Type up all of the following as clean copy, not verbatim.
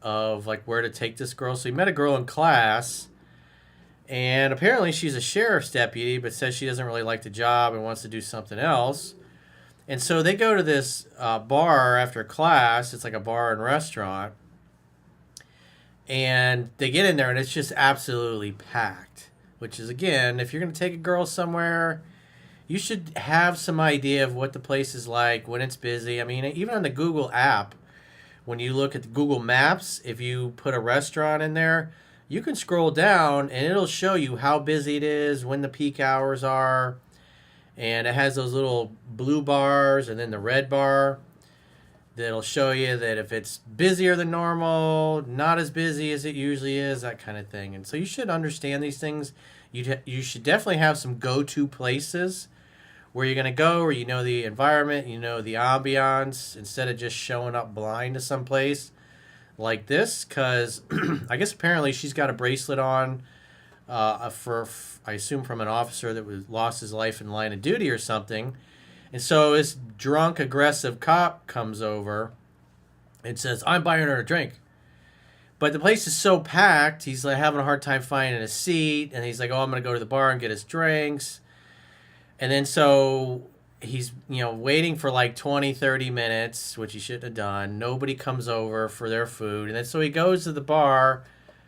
of like where to take this girl. So he met a girl in class, and apparently she's a sheriff's deputy, but says she doesn't really like the job and wants to do something else. And so they go to this bar after class. It's like a bar and restaurant. And they get in there and it's just absolutely packed. Which is, again, if you're going to take a girl somewhere, you should have some idea of what the place is like when it's busy. I mean, even on the Google app, when you look at the Google Maps, if you put a restaurant in there, you can scroll down and it'll show you how busy it is, when the peak hours are. And it has those little blue bars and then the red bar that'll show you that if it's busier than normal, not as busy as it usually is, that kind of thing. And so you should understand these things. You should definitely have some go-to places where you're going to go, where you know the environment, you know the ambiance, instead of just showing up blind to some place like this. Because I guess apparently she's got a bracelet on for, I assume, from an officer that lost his life in line of duty or something. And so this drunk, aggressive cop comes over and says, "I'm buying her a drink." But the place is so packed, he's like having a hard time finding a seat. And he's like, "Oh, I'm going to go to the bar and get his drinks." And then so he's, waiting for like 20, 30 minutes, which he shouldn't have done. Nobody comes over for their food. And then so he goes to the bar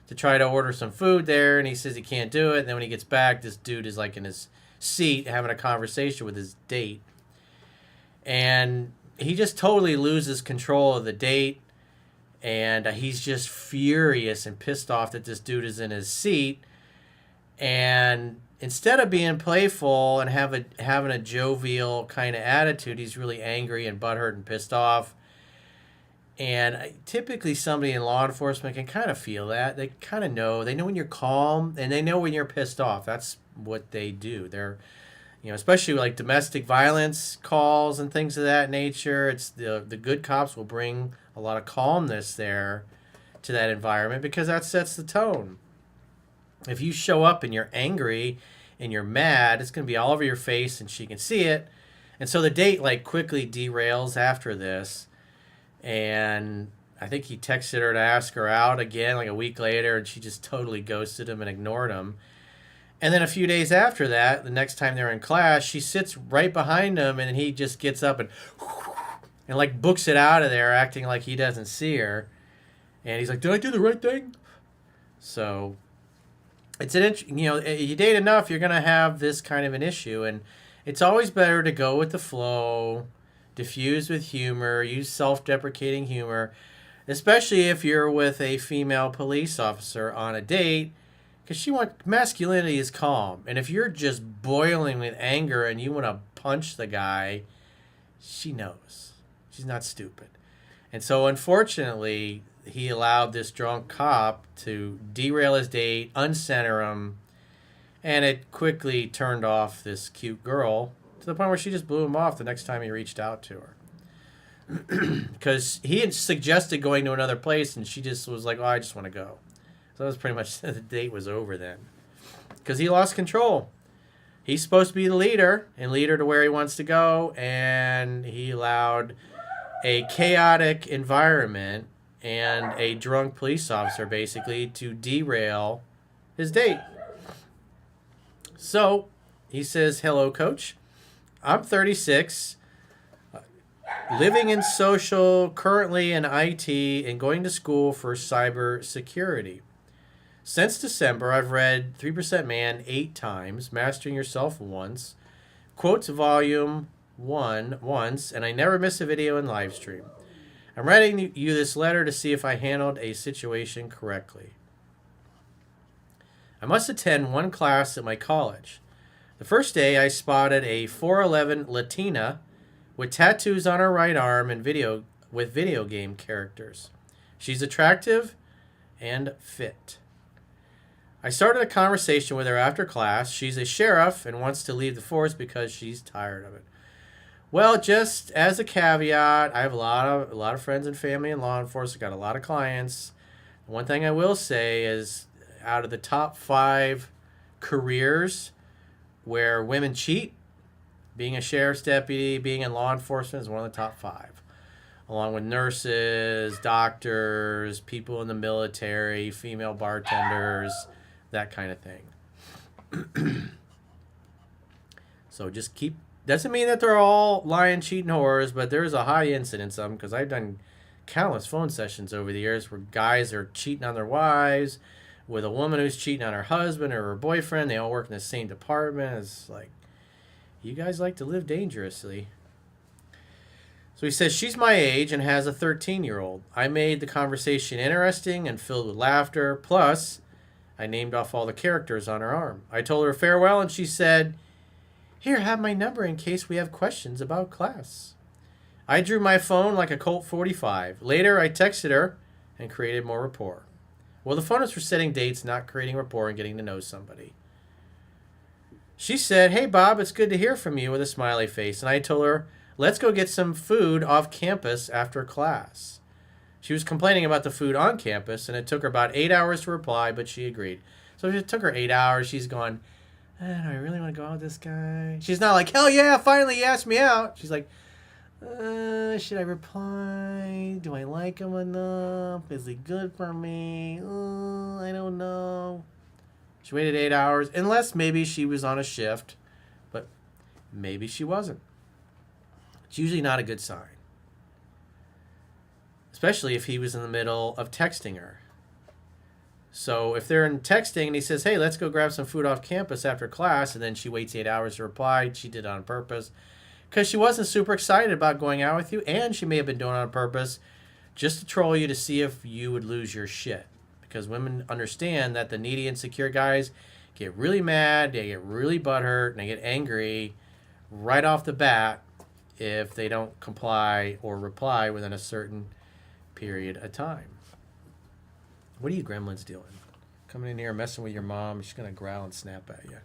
to try to order some food there. And he says he can't do it. And then when he gets back, this dude is like in his seat having a conversation with his date. And he just totally loses control of the date. And he's just furious and pissed off that this dude is in his seat. And instead of being playful and having a jovial kind of attitude, he's really angry and butthurt and pissed off. And typically somebody in law enforcement can kind of feel that. They kind of know. They know when you're calm and they know when you're pissed off. That's what they do. They're, especially like domestic violence calls and things of that nature. It's the good cops will bring a lot of calmness there to that environment because that sets the tone. If you show up and you're angry and you're mad, it's going to be all over your face and she can see it. And so the date like quickly derails after this. And I think he texted her to ask her out again like a week later, and she just totally ghosted him and ignored him. And then a few days after that, the next time they're in class, she sits right behind him and he just gets up and like books it out of there, acting like he doesn't see her. And he's like, "Did I do the right thing?" So it's you date enough, you're going to have this kind of an issue. And it's always better to go with the flow, diffuse with humor, use self-deprecating humor, especially if you're with a female police officer on a date. Because masculinity is calm. And if you're just boiling with anger and you want to punch the guy, she knows. She's not stupid. And so, unfortunately, he allowed this drunk cop to derail his date, uncenter him, and it quickly turned off this cute girl to the point where she just blew him off the next time he reached out to her. Because he had suggested going to another place, and she just was like, "Oh, I just want to go." So that was pretty much the date was over then. Because he lost control. He's supposed to be the leader and lead her to where he wants to go. And he allowed a chaotic environment and a drunk police officer basically to derail his date. So he says, "Hello, coach. I'm 36, living in social, currently in IT, and going to school for cyber security. Since December, I've read 3% Man 8 times, Mastering Yourself once, Quotes Volume 1 once, and I never miss a video and live stream. I'm writing you this letter to see if I handled a situation correctly. I must attend one class at my college. The first day, I spotted a 4'11 Latina with tattoos on her right arm and with video game characters. She's attractive and fit. I started a conversation with her after class. She's a sheriff and wants to leave the force because she's tired of it. Well, just as a caveat, I have a lot of friends and family in law enforcement. Got a lot of clients. One thing I will say is, out of the top 5 careers where women cheat, being a sheriff's deputy, being in law enforcement is one of the top 5. along with nurses, doctors, people in the military, female bartenders, that kind of thing. So just keep, doesn't mean that they're all lying, cheating whores, but there's a high incidence of them, because I've done countless phone sessions over the years where guys are cheating on their wives, with a woman who's cheating on her husband or her boyfriend. They all work in the same department. It's like, you guys like to live dangerously. So he says, she's my age and has a 13-year-old. I made the conversation interesting and filled with laughter. Plus, I named off all the characters on her arm. I told her farewell, and she said, here, have my number in case we have questions about class. I drew my phone like a Colt 45. Later, I texted her and created more rapport. Well, the phone is for setting dates, not creating rapport and getting to know somebody. She said, hey, Bob, it's good to hear from you, with a smiley face. And I told her, let's go get some food off campus after class. She was complaining about the food on campus, and it took her about 8 hours to reply, but she agreed. So it took her 8 hours. She's going, do I really want to go out with this guy? She's not like, hell yeah, finally he asked me out. She's like, should I reply? Do I like him enough? Is he good for me? I don't know. She waited 8 hours, unless maybe she was on a shift, but maybe she wasn't. It's usually not a good sign, especially if he was in the middle of texting her. So if they're in texting and he says, hey, let's go grab some food off campus after class, and then she waits 8 hours to reply, she did it on purpose because she wasn't super excited about going out with you, and she may have been doing it on purpose just to troll you to see if you would lose your shit. Because women understand that the needy, insecure guys get really mad, they get really butthurt, and they get angry right off the bat if they don't comply or reply within a certain period of time. What are you gremlins doing? Coming in here messing with your mom. She's going to growl and snap at you.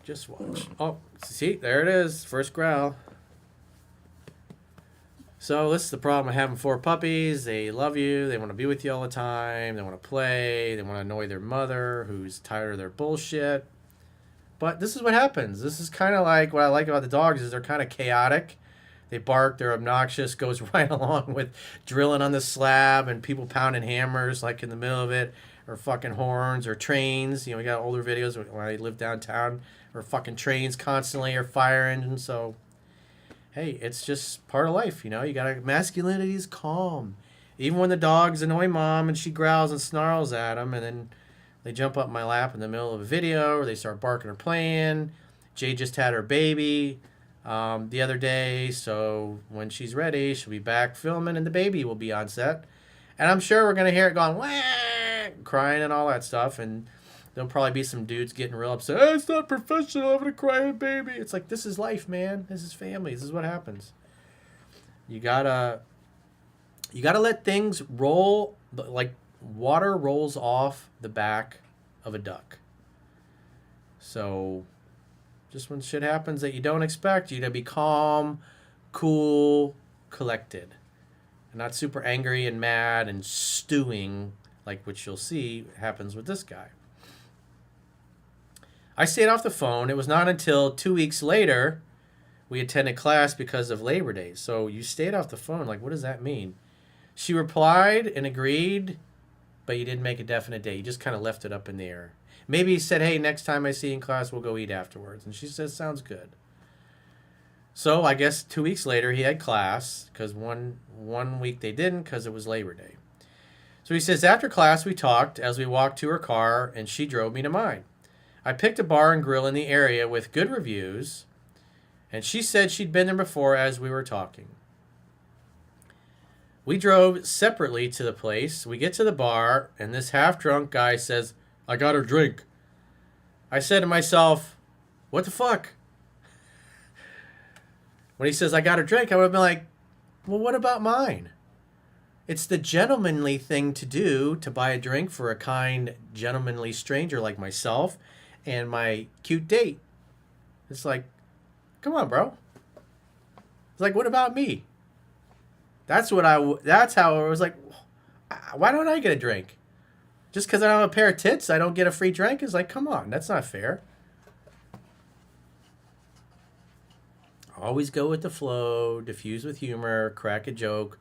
Just watch. Oh, see? There it is. First growl. So this is the problem with having 4 puppies. They love you. They want to be with you all the time. They want to play. They want to annoy their mother, who's tired of their bullshit. But this is what happens. This is kind of like, what I like about the dogs is they're kind of chaotic. They bark, they're obnoxious, goes right along with drilling on the slab and people pounding hammers like in the middle of it, or fucking horns or trains. You know, we got older videos when I lived downtown, or fucking trains constantly, or fire engines. So, hey, it's just part of life, you know. You gotta, masculinity is calm. Even when the dogs annoy mom and she growls and snarls at them, and then they jump up my lap in the middle of a video, or they start barking or playing. Jay just had her baby the other day, so when she's ready, she'll be back filming, and the baby will be on set. And I'm sure we're going to hear it going, wah, crying and all that stuff, and there'll probably be some dudes getting real upset. Hey, it's not professional having a crying baby. It's like, this is life, man. This is family. This is what happens. You gotta let things roll, like water rolls off the back of a duck. So just when shit happens that you don't expect, you gotta be calm, cool, collected. And not super angry and mad and stewing, like which you'll see happens with this guy. I stayed off the phone. It was not until 2 weeks later we attended class because of Labor Day. So you stayed off the phone. Like, what does that mean? She replied and agreed, but you didn't make a definite date. You just kind of left it up in the air. Maybe he said, hey, next time I see you in class, we'll go eat afterwards. And she says, sounds good. So I guess 2 weeks later he had class, because one week they didn't because it was Labor Day. So he says, after class we talked as we walked to her car, and she drove me to mine. I picked a bar and grill in the area with good reviews, and she said she'd been there before as we were talking. We drove separately to the place. We get to the bar, and this half-drunk guy says, I got her drink. I said to myself, what the fuck? When he says, I got her drink, I would have been like, well, what about mine? It's the gentlemanly thing to do, to buy a drink for a kind, gentlemanly stranger like myself and my cute date. It's like, come on, bro. It's like, what about me? That's how I was like, why don't I get a drink? Just because I don't have a pair of tits, I don't get a free drink? It's like, come on, that's not fair. Always go with the flow, diffuse with humor, crack a joke.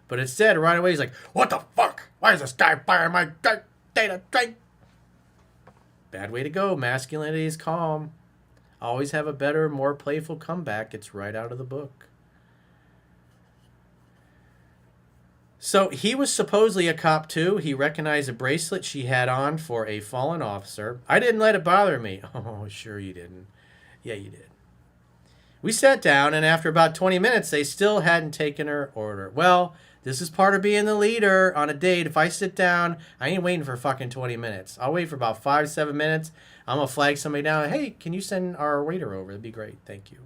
But instead, right away, he's like, "What the fuck? Why is this guy buying my data drink?" Bad way to go. Masculinity is calm. Always have a better, more playful comeback. It's right out of the book. So he was supposedly a cop too. He recognized a bracelet she had on for a fallen officer. "I didn't let it bother me." Oh, sure you didn't. Yeah, you did. We sat down, and after about 20 minutes, they still hadn't taken her order. Well, this is part of being the leader on a date. If I sit down, I ain't waiting for fucking 20 minutes. I'll wait for about 5-7 minutes. I'm going to flag somebody down. "Hey, can you send our waiter over? That'd be great. Thank you."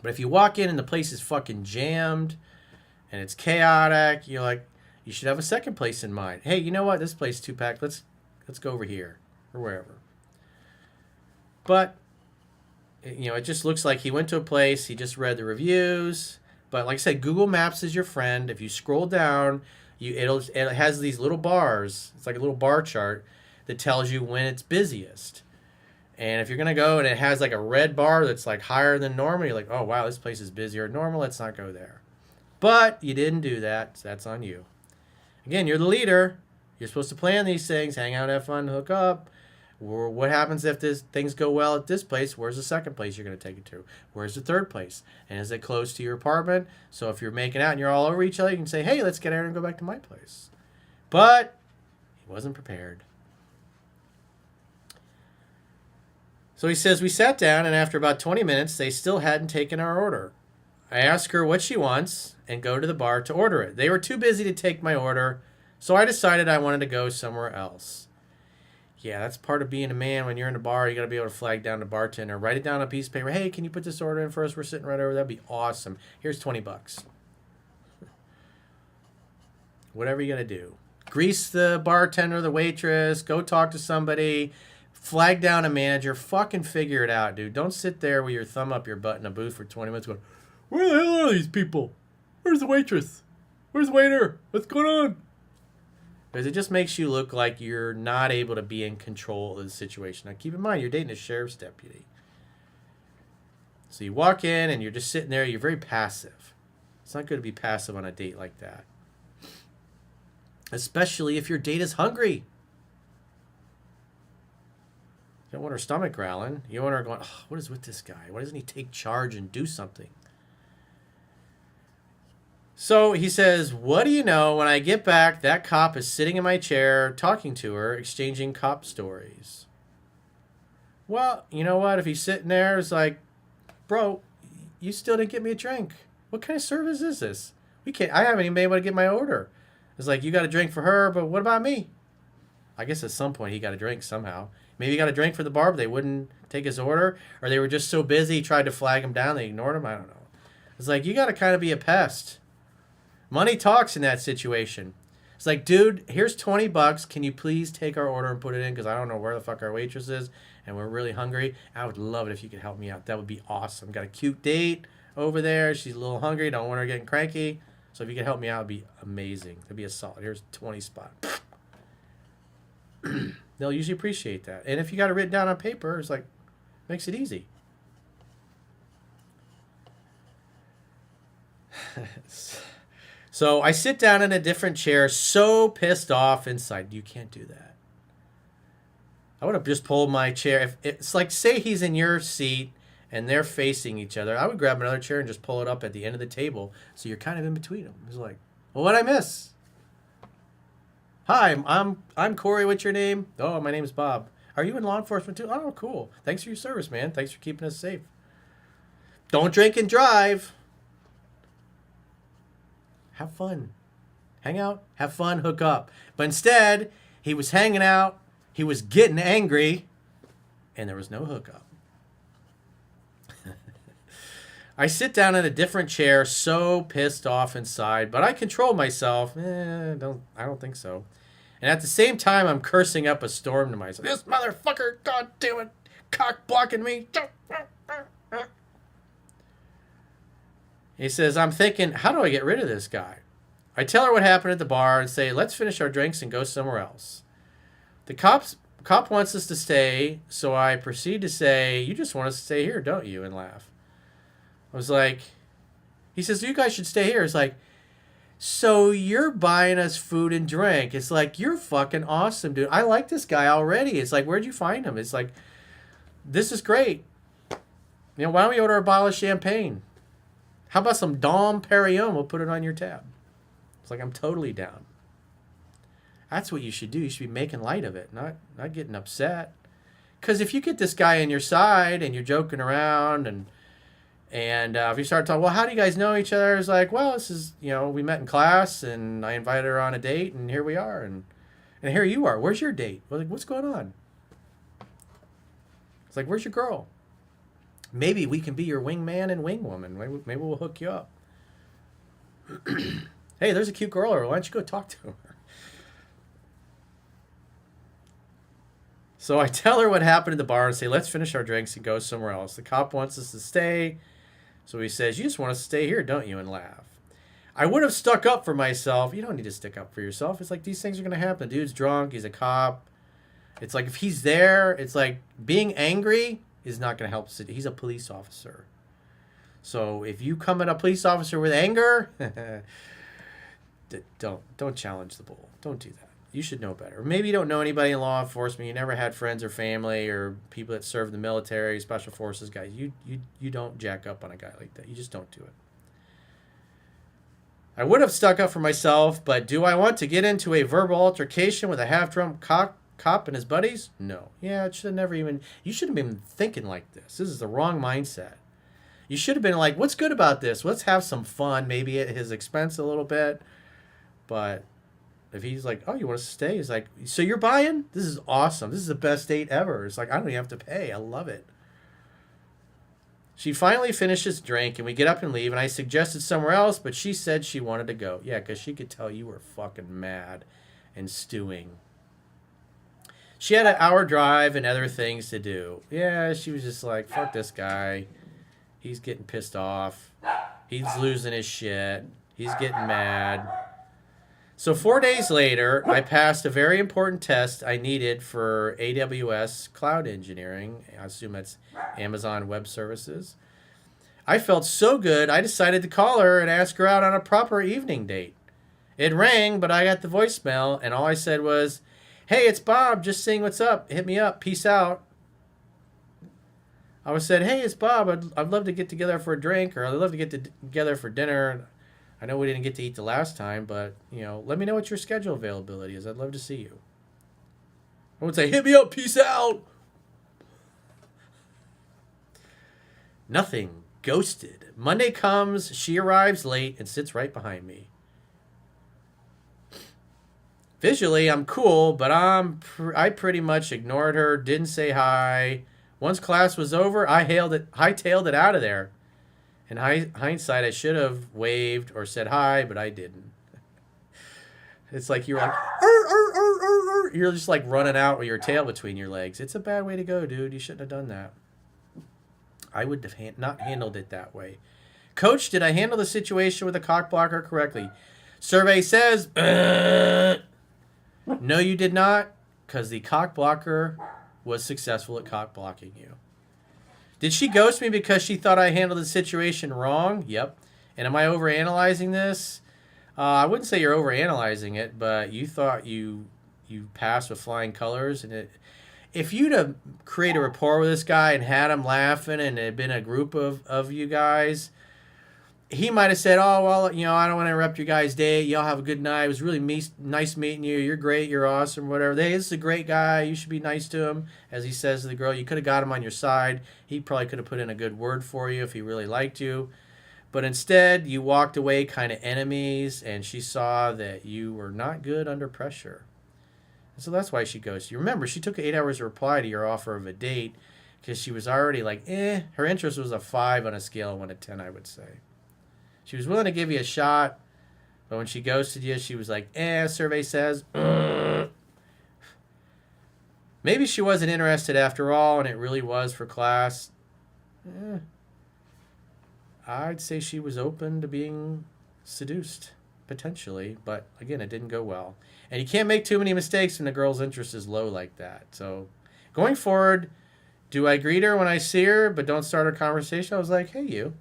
But if you walk in and the place is fucking jammed and it's chaotic, you're like, you should have a second place in mind. "Hey, you know what? This place is too packed. Let's go over here," or wherever. But it just looks like he went to a place, he just read the reviews. But like I said, Google Maps is your friend. If you scroll down, it has these little bars. It's like a little bar chart that tells you when it's busiest. And if you're going to go and it has like a red bar that's like higher than normal, you're like, "Oh, wow, this place is busier than normal. Let's not go there." But you didn't do that, so that's on you. Again, you're the leader. You're supposed to plan these things, hang out, have fun, hook up. Or what happens if things go well at this place? Where's the second place you're going to take it to? Where's the third place? And is it close to your apartment? So if you're making out and you're all over each other, you can say, "Hey, let's get out and go back to my place." But he wasn't prepared. So he says, "We sat down, and after about 20 minutes, they still hadn't taken our order. I ask her what she wants and go to the bar to order it. They were too busy to take my order, so I decided I wanted to go somewhere else." Yeah, that's part of being a man. When you're in a bar, you got to be able to flag down the bartender. Write it down on a piece of paper. "Hey, can you put this order in for us? We're sitting right over there. That'd be awesome. Here's $20. Whatever you got to do. Grease the bartender, the waitress. Go talk to somebody. Flag down a manager. Fucking figure it out, dude. Don't sit there with your thumb up your butt in a booth for 20 minutes going, "Where the hell are these people? Where's the waitress? Where's the waiter? What's going on?" Because it just makes you look like you're not able to be in control of the situation. Now, keep in mind, you're dating a sheriff's deputy. So you walk in and you're just sitting there. You're very passive. It's not good to be passive on a date like that. Especially if your date is hungry. You don't want her stomach growling. You want her going, "Oh, what is with this guy? Why doesn't he take charge and do something?" So he says, "What do you know? When I get back, that cop is sitting in my chair, talking to her, exchanging cop stories." Well, you know what? If he's sitting there, it's like, "Bro, you still didn't get me a drink. What kind of service is this? I haven't even been able to get my order." It's like, you got a drink for her, but what about me? I guess at some point he got a drink somehow. Maybe he got a drink for the bar, but they wouldn't take his order. Or they were just so busy, he tried to flag him down, they ignored him. I don't know. It's like, you got to kind of be a pest. Money talks in that situation. It's like, "Dude, here's $20. Can you please take our order and put it in? Because I don't know where the fuck our waitress is, and we're really hungry. I would love it if you could help me out. That would be awesome. Got a cute date over there. She's a little hungry. Don't want her getting cranky. So if you could help me out, it'd be amazing. It'd be a solid. Here's 20 spot." They'll usually appreciate that. And if you got it written down on paper, it's like, makes it easy. So I sit down in a different chair, so pissed off inside. You can't do that. I would have just pulled my chair. If it's like, say he's in your seat and they're facing each other, I would grab another chair and just pull it up at the end of the table, so you're kind of in between them. It's like, "Well, what'd I miss? Hi, I'm Corey. What's your name?" "Oh, my name's Bob." "Are you in law enforcement too?" "Oh, cool. Thanks for your service, man. Thanks for keeping us safe." Don't drink and drive. Have fun. Hang out, have fun, hook up. But instead, he was hanging out, he was getting angry, and there was no hookup. I sit down in a different chair, so pissed off inside, but I control myself. I don't think so. And at the same time, I'm cursing up a storm to myself. "This motherfucker, god damn it, cock blocking me." He says, "I'm thinking, how do I get rid of this guy?" I tell her what happened at the bar and say, "Let's finish our drinks and go somewhere else." The cop wants us to stay, so I proceed to say, "You just want us to stay here, don't you?" and laugh. I was like, he says, you guys should stay here. It's like, so you're buying us food and drink. It's like, you're fucking awesome, dude. I like this guy already. It's like, where'd you find him? It's like, this is great. You know, why don't we order a bottle of champagne? How about some Dom Perignon? We'll put it on your tab. It's like, I'm totally down. That's what you should do. You should be making light of it, not getting upset. Because if you get this guy on your side and you're joking around and if you start talking, well, how do you guys know each other? It's like, well, this is, you know, we met in class and I invited her on a date and here we are. And here you are. Where's your date? Well, like, what's going on? It's like, where's your girl? Maybe we can be your wingman and wingwoman. Maybe we'll hook you up. Hey, there's a cute girl. Why don't you go talk to her? So I tell her what happened at the bar and say, let's finish our drinks and go somewhere else. The cop wants us to stay. So he says, you just want us to stay here, don't you? And laugh. I would have stuck up for myself. You don't need to stick up for yourself. It's like these things are going to happen. The dude's drunk. He's a cop. It's like if he's there, it's like being angry is not going to help. He's a police officer. So if you come at a police officer with anger, don't challenge the bull. Don't do that. You should know better. Or maybe you don't know anybody in law enforcement. You never had friends or family or people that serve the military, special forces guys. You don't jack up on a guy like that. You just don't do it. I would have stuck up for myself, but do I want to get into a verbal altercation with a half-drunk cop and his buddies? No. Yeah, it should have never even... You shouldn't have been thinking like this. This is the wrong mindset. You should have been like, what's good about this? Let's have some fun, maybe at his expense a little bit. But if he's like, oh, you want us to stay? He's like, so you're buying? This is awesome. This is the best date ever. It's like, I don't even have to pay. I love it. She finally finishes drink, and we get up and leave, and I suggested somewhere else, but she said she wanted to go. Yeah, because she could tell you were fucking mad and stewing. She had an hour drive and other things to do. Yeah, she was just like, fuck this guy. He's getting pissed off. He's losing his shit. He's getting mad. So 4 days later, I passed a very important test I needed for AWS cloud engineering. I assume that's Amazon Web Services. I felt so good, I decided to call her and ask her out on a proper evening date. It rang, but I got the voicemail, and all I said was, hey, it's Bob, just saying what's up. Hit me up. Peace out. I said, hey, it's Bob. I'd love to get together for a drink, or I'd love to get together for dinner. I know we didn't get to eat the last time, but, you know, let me know what your schedule availability is. I'd love to see you. I would say, hit me up. Peace out. Nothing. Ghosted. Monday comes. She arrives late and sits right behind me. Visually, I'm cool, but I pretty much ignored her, didn't say hi. Once class was over, I hightailed it out of there. In hindsight, I should have waved or said hi, but I didn't. It's like you're like, you're just like running out with your tail between your legs. It's a bad way to go, dude. You shouldn't have done that. I would have not handled it that way. Coach, did I handle the situation with a cock blocker correctly? Survey says, no, you did not, because the cock blocker was successful at cock blocking you. Did she ghost me because she thought I handled the situation wrong? Yep. And am I overanalyzing this? I wouldn't say you're overanalyzing it, but you thought you passed with flying colors. And if you'd have created a rapport with this guy and had him laughing and it had been a group of you guys, he might have said, oh, well, you know, I don't want to interrupt your guys' day. Y'all have a good night. It was really nice meeting you. You're great. You're awesome, whatever. Hey, this is a great guy. You should be nice to him. As he says to the girl, you could have got him on your side. He probably could have put in a good word for you if he really liked you. But instead, you walked away kind of enemies, and she saw that you were not good under pressure. And so that's why she ghosted you. Remember, she took 8 hours to reply to your offer of a date because she was already like, her interest was a 5 on a scale of 1 to 10, I would say. She was willing to give you a shot, but when she ghosted you, she was like, survey says, Maybe she wasn't interested after all, and it really was for class. I'd say she was open to being seduced, potentially, but again, it didn't go well. And you can't make too many mistakes when the girl's interest is low like that. So going forward, do I greet her when I see her, but don't start a conversation? I was like, hey, you.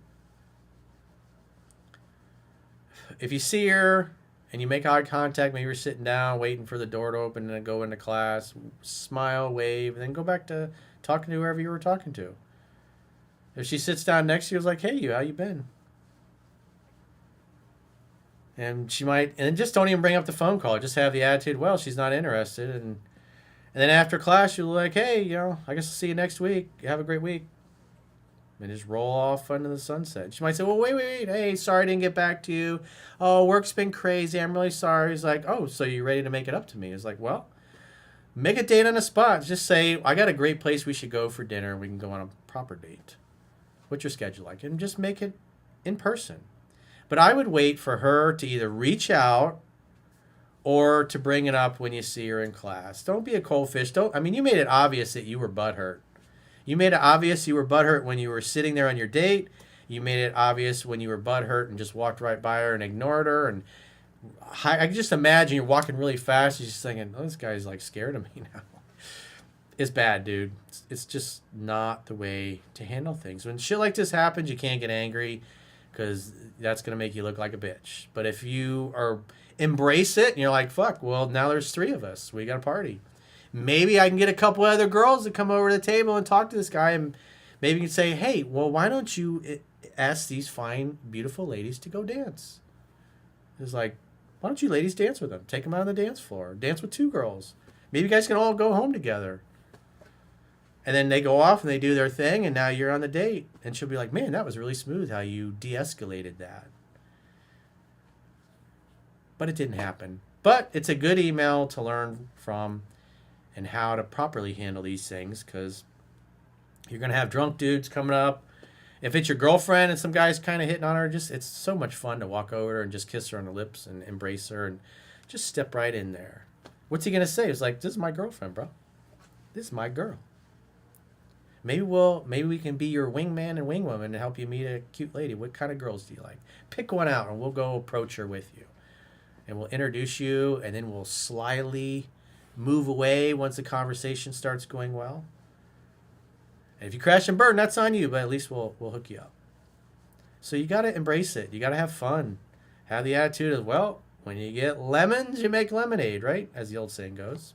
if you see her and you make eye contact, maybe you're sitting down waiting for the door to open and then go into class, smile, wave, and then go back to talking to whoever you were talking to. If she sits down next to you, it's like, hey, how you been? And she might, and just don't even bring up the phone call. Just have the attitude, well, she's not interested. And then after class, you're like, hey, I guess I'll see you next week. Have a great week. And just roll off into the sunset. She might say, well, wait. Hey, sorry I didn't get back to you. Oh, work's been crazy. I'm really sorry. He's like, oh, so you're ready to make it up to me? It's like, well, make a date on the spot. Just say, I got a great place we should go for dinner. We can go on a proper date. What's your schedule like? And just make it in person. But I would wait for her to either reach out or to bring it up when you see her in class. Don't be a cold fish. You made it obvious that you were butthurt. You made it obvious you were butthurt when you were sitting there on your date. You made it obvious when you were butthurt and just walked right by her and ignored her. And I can just imagine you're walking really fast. You're just thinking, oh, this guy's like scared of me now. It's bad, dude. It's just not the way to handle things. When shit like this happens, you can't get angry because that's going to make you look like a bitch. But if you embrace it and you're like, fuck, well, now there's 3 of us. We got a party. Maybe I can get a couple other girls to come over to the table and talk to this guy, and maybe you can say, hey, well, why don't you ask these fine, beautiful ladies to go dance? It's like, why don't you ladies dance with them? Take them out on the dance floor. Dance with 2 girls. Maybe you guys can all go home together. And then they go off and they do their thing, and now you're on the date. And she'll be like, man, that was really smooth how you de-escalated that. But it didn't happen. But it's a good email to learn from and how to properly handle these things, because you're going to have drunk dudes coming up. If it's your girlfriend and some guy's kind of hitting on her, it's so much fun to walk over and just kiss her on the lips and embrace her and just step right in there. What's he going to say? It's like, this is my girlfriend, bro. This is my girl. Maybe we can be your wingman and wingwoman and help you meet a cute lady. What kind of girls do you like? Pick one out and we'll go approach her with you. And we'll introduce you, and then we'll slyly move away once the conversation starts going well. And if you crash and burn, that's on you, but at least we'll hook you up. So you got to embrace it. You got to have fun. Have the attitude of, well, when you get lemons, you make lemonade, right? As the old saying goes.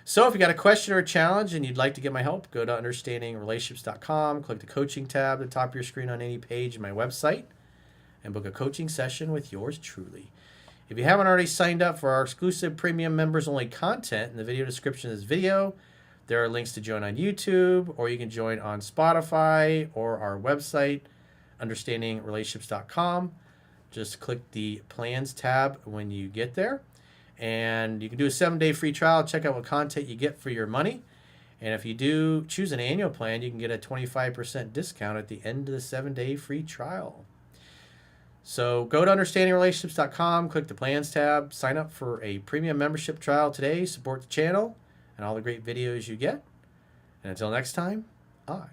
So if you got a question or a challenge and you'd like to get my help, go to understandingrelationships.com, click the coaching tab at the top of your screen on any page of my website, and book a coaching session with yours truly. If you haven't already signed up for our exclusive premium members-only content in the video description of this video, there are links to join on YouTube, or you can join on Spotify or our website, understandingrelationships.com. Just click the plans tab when you get there. And you can do a 7-day free trial. Check out what content you get for your money. And if you do choose an annual plan, you can get a 25% discount at the end of the 7-day free trial. So go to understandingrelationships.com, click the plans tab, sign up for a premium membership trial today, support the channel and all the great videos you get. And until next time, I